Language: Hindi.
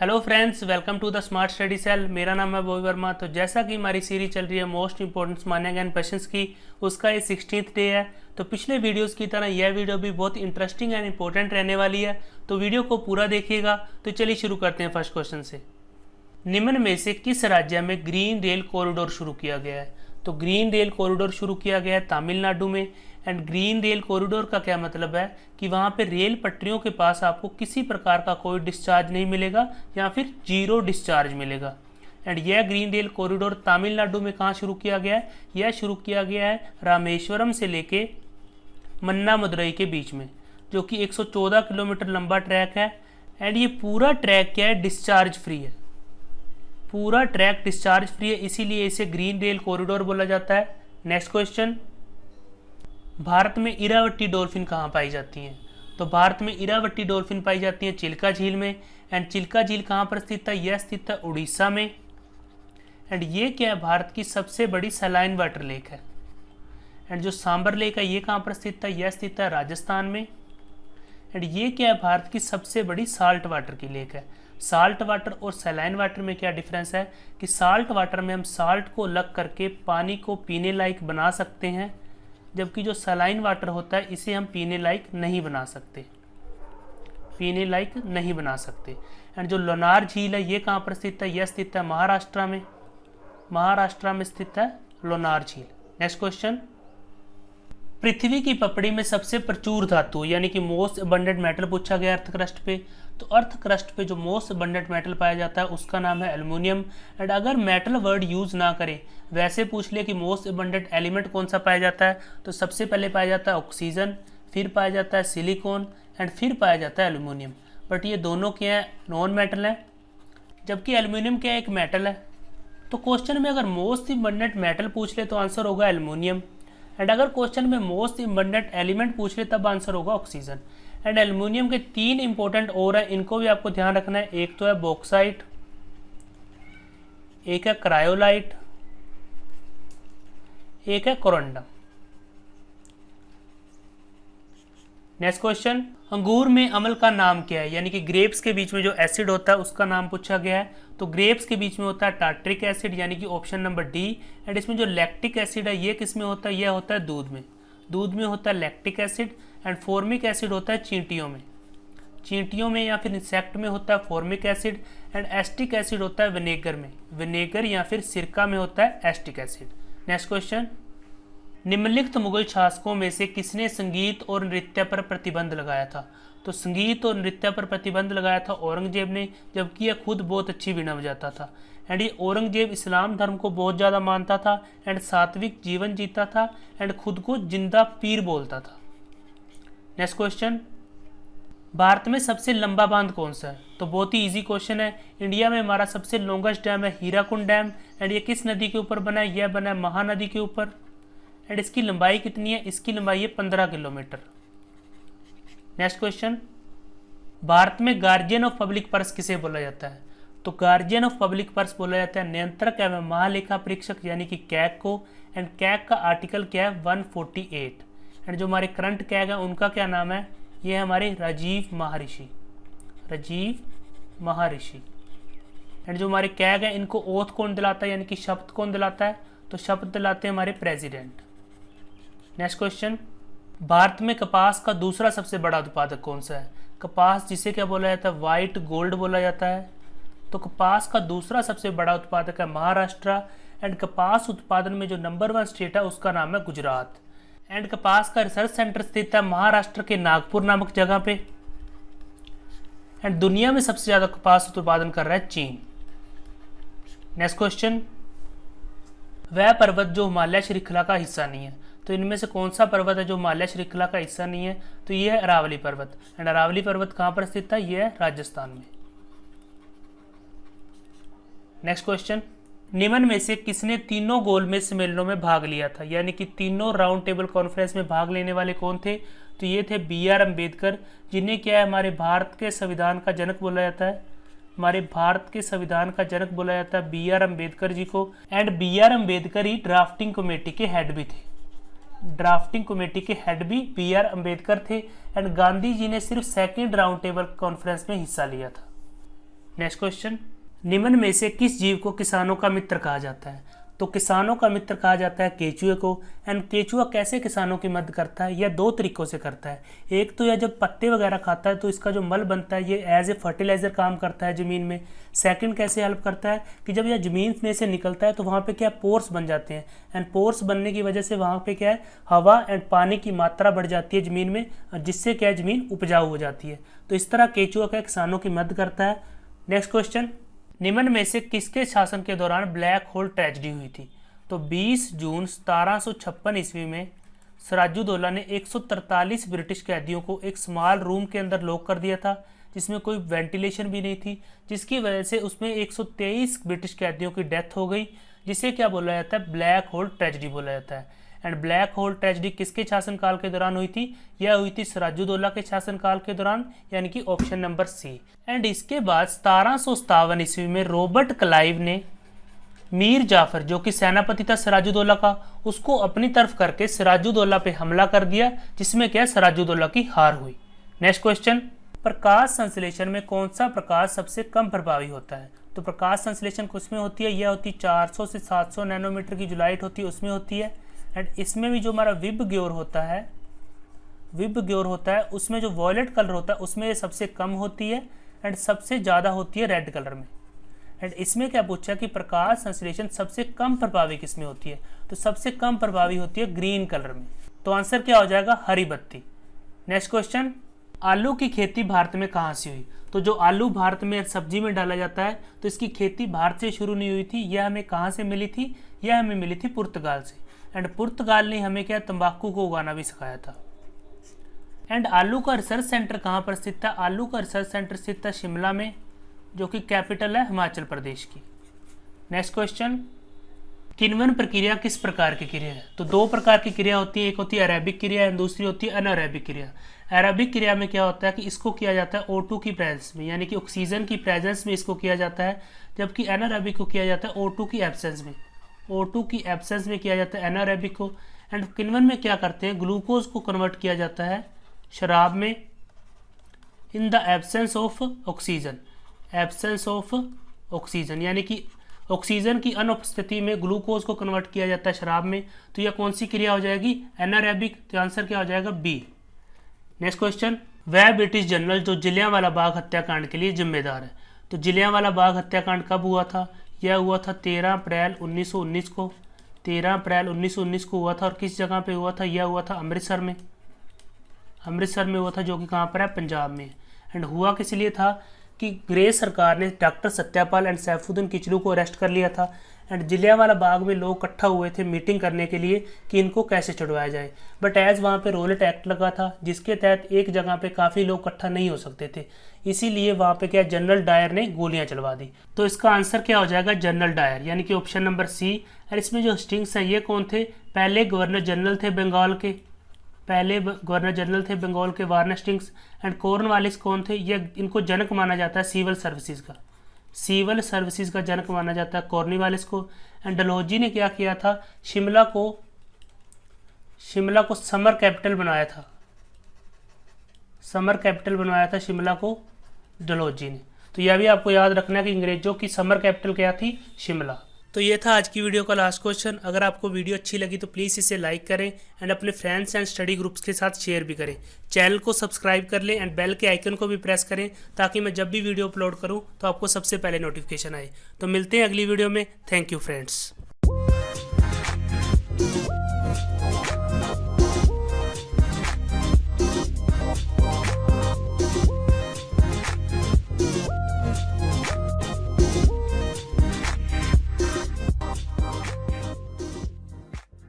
Hello friends, welcome to the smart study cell. मेरा नाम है बॉबी वर्मा। तो जैसा कि हमारी सीरीज चल रही है मोस्ट इंपॉर्टेंट माने गए क्वेश्चंस की, उसका ये 16th डे है। तो पिछले वीडियोस की तरह यह वीडियो भी बहुत इंटरेस्टिंग एंड इंपॉर्टेंट रहने वाली है, तो वीडियो को पूरा देखिएगा। तो चलिए शुरू करते हैं फर्स्ट क्वेश्चन से। निम्न में से किस राज्य में ग्रीन रेल कॉरिडोर शुरू किया गया है? तो ग्रीन रेल कॉरिडोर शुरू किया गया है तमिलनाडु में। एंड ग्रीन रेल कॉरिडोर का क्या मतलब है कि वहाँ पे रेल पटरियों के पास आपको किसी प्रकार का कोई डिस्चार्ज नहीं मिलेगा या फिर जीरो डिस्चार्ज मिलेगा। एंड यह ग्रीन रेल कॉरिडोर तमिलनाडु में कहाँ शुरू किया गया है? यह शुरू किया गया है रामेश्वरम से लेके मन्नामदुरई के बीच में, जो कि 114 किलोमीटर लंबा ट्रैक है। एंड ये पूरा ट्रैक क्या है? डिस्चार्ज फ्री है। पूरा ट्रैक डिस्चार्ज फ्री है, इसीलिए इसे ग्रीन रेल कॉरिडोर बोला जाता है। नेक्स्ट क्वेश्चन, भारत में इरावती डॉल्फिन कहाँ पाई जाती हैं? तो भारत में इरावती डॉल्फिन पाई जाती है चिल्का झील में। एंड चिल्का झील कहाँ पर स्थित है? यह स्थित है उड़ीसा में। एंड ये क्या है? भारत की सबसे बड़ी सलाइन वाटर लेक है। एंड जो सांबर लेक है ये कहाँ पर स्थित है? यह स्थित है राजस्थान में। एंड ये क्या है? भारत की सबसे बड़ी साल्ट वाटर की लेक है। साल्ट वाटर और सलाइन वाटर में क्या डिफरेंस है कि साल्ट वाटर में हम साल्ट को अलग करके पानी को पीने लायक बना सकते हैं, जबकि जो सलाइन वाटर होता है इसे हम पीने लायक नहीं बना सकते, पीने लायक नहीं बना सकते। एंड जो लोनार झील है ये कहाँ पर स्थित है? यह स्थित है महाराष्ट्र में। महाराष्ट्र में स्थित है लोनार झील। नेक्स्ट क्वेश्चन, पृथ्वी की पपड़ी में सबसे प्रचुर धातु यानी कि मोस्ट अबंडेंट मेटल पूछा गया अर्थ क्रस्ट पे। तो अर्थ क्रस्ट पे जो मोस्ट अबंडेंट मेटल पाया जाता है उसका नाम है एल्युमिनियम। एंड अगर मेटल वर्ड यूज ना करें, वैसे पूछ ले कि मोस्ट अबंडेंट एलिमेंट कौन सा पाया जाता है, तो सबसे पहले पाया जाता है ऑक्सीजन, फिर पाया जाता है सिलिकॉन, एंड फिर पाया जाता है एल्युमिनियम। बट ये दोनों क्या है? नॉन मेटल है, जबकि एल्युमिनियम क्या है? एक मेटल है। तो क्वेश्चन में अगर मोस्ट अबंडेंट मेटल पूछ ले तो आंसर होगा एल्युमिनियम। एंड अगर क्वेश्चन में मोस्ट अबंडेंट एलिमेंट पूछ ले तब आंसर होगा ऑक्सीजन। एंड एल्युमिनियम के 3 इंपॉर्टेंट और हैं, इनको भी आपको ध्यान रखना है। एक तो है बॉक्साइट, एक है क्रायोलाइट, एक है कोरंडम। नेक्स्ट क्वेश्चन, अंगूर में अम्ल का नाम क्या है? यानी कि ग्रेप्स के बीच में जो एसिड होता है उसका नाम पूछा गया है। तो ग्रेप्स के बीच में होता है टार्ट्रिक एसिड यानी कि ऑप्शन नंबर डी। एंड इसमें जो लैक्टिक एसिड है ये किस में होता है? यह होता है दूध में। दूध में होता है lactic acid. And formic acid होता है चींटियों में। चींटियों में या फिर इंसेक्ट में होता है formic acid. And acetic acid होता है विनेगर में। विनेगर या फिर सिरका में होता है एस्टिक एसिड। नेक्स्ट क्वेश्चन, निम्नलिखित मुगल शासकों में से किसने संगीत और नृत्य पर प्रतिबंध लगाया था? तो संगीत और नृत्य पर प्रतिबंध लगाया था औरंगजेब ने, जबकि यह खुद बहुत अच्छी वीणा बजाता था। एंड ये औरंगजेब इस्लाम धर्म को बहुत ज़्यादा मानता था एंड सात्विक जीवन जीता था एंड खुद को जिंदा पीर बोलता था। नेक्स्ट क्वेश्चन, भारत में सबसे लंबा बांध कौन सा है? तो बहुत ही इजी क्वेश्चन है। इंडिया में हमारा सबसे लॉन्गेस्ट डैम है हीराकुंड डैम। एंड ये किस नदी के ऊपर बना है? यह बना है महानदी के ऊपर। एंड इसकी लंबाई कितनी है? इसकी लंबाई है 15 किलोमीटर। नेक्स्ट क्वेश्चन, भारत में गार्जियन ऑफ पब्लिक पर्स किसे बोला जाता है? तो गार्जियन ऑफ पब्लिक पर्स बोला जाता है नियंत्रक एवं महालेखा परीक्षक यानी कि कैग को। एंड कैग का आर्टिकल क्या है? 148। एंड जो हमारे करंट कैग है उनका क्या नाम है? ये है हमारे राजीव महर्षि। राजीव महर्षि। एंड जो हमारे कैग है इनको ओथ कौन दिलाता है यानी कि शपथ कौन दिलाता है? तो शपथ दिलाते हैं हमारे प्रेसिडेंट। नेक्स्ट क्वेश्चन, भारत में कपास का दूसरा सबसे बड़ा उत्पादक कौन सा है? कपास जिसे क्या बोला जाता है? व्हाइट गोल्ड बोला जाता है। तो कपास का दूसरा सबसे बड़ा उत्पादक है महाराष्ट्र। एंड कपास उत्पादन में जो नंबर 1 स्टेट है उसका नाम है गुजरात। एंड कपास का रिसर्च सेंटर स्थित है महाराष्ट्र के नागपुर नामक जगह पे। एंड दुनिया में सबसे ज्यादा कपास उत्पादन कर रहा है चीन। नेक्स्ट क्वेश्चन, वह पर्वत जो हिमालय श्रृंखला का हिस्सा नहीं है? तो इनमें से कौन सा पर्वत है जो हिमालय श्रृंखला का हिस्सा नहीं है? तो यह है अरावली पर्वत। एंड अरावली पर्वत कहाँ पर स्थित है? यह है राजस्थान में। नेक्स्ट क्वेश्चन, निम्न में से किसने तीनों गोलमेज सम्मेलनों में भाग लिया था? यानी कि तीनों राउंड टेबल कॉन्फ्रेंस में भाग लेने वाले कौन थे? तो ये थे बी.आर. अम्बेडकर, जिन्हें क्या है हमारे भारत के संविधान का जनक बोला जाता है। हमारे भारत के संविधान का जनक बोला जाता है बी.आर. अम्बेडकर जी को। एंड बी.आर. अम्बेडकर ही ड्राफ्टिंग कमेटी के हेड भी थे। ड्राफ्टिंग कमेटी के हेड भी बी.आर. अम्बेडकर थे। एंड गांधी जी ने सिर्फ सेकेंड राउंड टेबल कॉन्फ्रेंस में हिस्सा लिया था। नेक्स्ट क्वेश्चन, निम्न में से किस जीव को किसानों का मित्र कहा जाता है? तो किसानों का मित्र कहा जाता है केचुए को। एंड केचुआ कैसे किसानों की मदद करता है? यह दो तरीकों से करता है। एक तो यह जब पत्ते वगैरह खाता है तो इसका जो मल बनता है ये एज ए फर्टिलाइजर काम करता है ज़मीन में। सेकंड कैसे हेल्प करता है कि जब यह ज़मीन में से निकलता है तो वहाँ पे क्या पोर्स बन जाते हैं, एंड पोर्स बनने की वजह से वहाँ पे क्या है, हवा एंड पानी की मात्रा बढ़ जाती है ज़मीन में, जिससे क्या है, ज़मीन उपजाऊ हो जाती है। तो इस तरह केचुआ क्या किसानों की मदद करता है। नेक्स्ट क्वेश्चन, निम्न में से किसके शासन के दौरान ब्लैक होल ट्रेजेडी हुई थी? तो 20 जून 1756 ईस्वी में सिराजुद्दौला ने 143 ब्रिटिश कैदियों को एक स्मॉल रूम के अंदर लॉक कर दिया था, जिसमें कोई वेंटिलेशन भी नहीं थी, जिसकी वजह से उसमें 123 ब्रिटिश कैदियों की डेथ हो गई, जिसे क्या बोला जाता है, ब्लैक होल ट्रेजेडी बोला जाता है। एंड ब्लैक होल ट्रेजेडी किसके शासनकाल के दौरान हुई थी? यह हुई थी सिराजुद्दौला के शासनकाल के दौरान, यानी कि ऑप्शन नंबर सी। एंड इसके बाद 1757 ईस्वी में रॉबर्ट क्लाइव ने मीर जाफर, जो कि सेनापति था सिराजुद्दौला का, उसको अपनी तरफ करके सिराजुद्दौला पे हमला कर दिया, जिसमें क्या सिराजुद्दौला की हार हुई। नेक्स्ट क्वेश्चन, प्रकाश संश्लेषण में कौन सा प्रकाश सबसे कम प्रभावी होता है? तो प्रकाश संश्लेषण किसमें होती है? यह होती है 400 से 700 नैनोमीटर की जो लाइट होती है उसमें होती है। एंड इसमें भी जो हमारा विब ग्योर होता है उसमें जो वॉयलेट कलर होता है उसमें ये सबसे कम होती है, एंड सबसे ज़्यादा होती है रेड कलर में। एंड इसमें क्या पूछा कि प्रकाश संश्लेषण सबसे कम प्रभावी किसमें होती है? तो सबसे कम प्रभावी होती है ग्रीन कलर में। तो आंसर क्या हो जाएगा? हरी बत्ती। नेक्स्ट क्वेश्चन, आलू की खेती भारत में कहाँ से हुई? तो जो आलू भारत में सब्जी में डाला जाता है तो इसकी खेती भारत से शुरू नहीं हुई थी। यह हमें कहाँ से मिली थी? यह हमें मिली थी पुर्तगाल से। एंड पुर्तगाल ने हमें क्या, तंबाकू को उगाना भी सिखाया था। एंड आलू का रिसर्च सेंटर कहाँ पर स्थित था? आलू का रिसर्च सेंटर स्थित था शिमला में, जो कि कैपिटल है हिमाचल प्रदेश की। नेक्स्ट क्वेश्चन, किण्वन प्रक्रिया किस प्रकार की क्रिया है? तो दो प्रकार की क्रिया होती है, एक होती है अरेबिक क्रिया एंड दूसरी होती है अनअरेबिक क्रिया। अरेबिक क्रिया में क्या होता है कि इसको किया जाता है O2 की प्रेजेंस में, यानी कि ऑक्सीजन की प्रेजेंस में इसको किया जाता है, जबकि अनअरेबिक को किया जाता है O2 की एब्सेंस में। O2 की एब्सेंस में किया जाता है अनअरेबिक को। एंड किण्वन में क्या करते हैं, ग्लूकोज को कन्वर्ट किया जाता है शराब में in the absence of oxygen. Absence of oxygen यानी कि ऑक्सीजन की अनुपस्थिति में ग्लूकोज को कन्वर्ट किया जाता है शराब में। तो यह कौन सी क्रिया हो जाएगी? एनारेबिक। तो आंसर क्या हो जाएगा? बी। नेक्स्ट क्वेश्चन, वह ब्रिटिश जनरल जो जलियांवाला बाग हत्याकांड के लिए जिम्मेदार है? तो जलियांवाला बाग हत्याकांड कब हुआ था? यह हुआ था 13 अप्रैल 1919 को। 13 अप्रैल 1919 को हुआ था। और किस जगह पे हुआ था? यह हुआ था अमृतसर में। अमृतसर में हुआ था, जो कि कहाँ पर है? पंजाब में। एंड हुआ किस लिए था कि अंग्रेज सरकार ने डॉक्टर सत्यापाल एंड सैफुद्दीन किचलू को अरेस्ट कर लिया था। एंड जलियांवाला बाग में लोग इकट्ठा हुए थे मीटिंग करने के लिए कि इनको कैसे छुड़वाया जाए। बट एज वहाँ पे रोलेट एक्ट लगा था, जिसके तहत एक जगह पे काफ़ी लोग इकट्ठा नहीं हो सकते थे, इसीलिए वहाँ पे क्या, जनरल डायर ने गोलियाँ चलवा दी। तो इसका आंसर क्या हो जाएगा? जनरल डायर, यानी कि ऑप्शन नंबर सी। और इसमें जो हस्टिंग्स हैं ये कौन थे? पहले गवर्नर जनरल थे बंगाल के, वार्न हेस्टिंग्स। एंड कॉर्नवालिस कौन थे? ये इनको जनक माना जाता है सिविल सर्विसेज का जनक माना जाता है कॉर्नवालिस को। एंड डलहौजी ने क्या किया था? शिमला को समर कैपिटल बनाया था शिमला को डलहौजी ने। तो यह भी आपको याद रखना है कि अंग्रेजों की समर कैपिटल क्या थी? शिमला। तो ये था आज की वीडियो का लास्ट क्वेश्चन। अगर आपको वीडियो अच्छी लगी तो प्लीज़ इसे लाइक करें एंड अपने फ्रेंड्स एंड स्टडी ग्रुप्स के साथ शेयर भी करें। चैनल को सब्सक्राइब कर लें एंड बेल के आइकन को भी प्रेस करें, ताकि मैं जब भी वीडियो अपलोड करूं तो आपको सबसे पहले नोटिफिकेशन आए। तो मिलते हैं अगली वीडियो में। Thank you friends.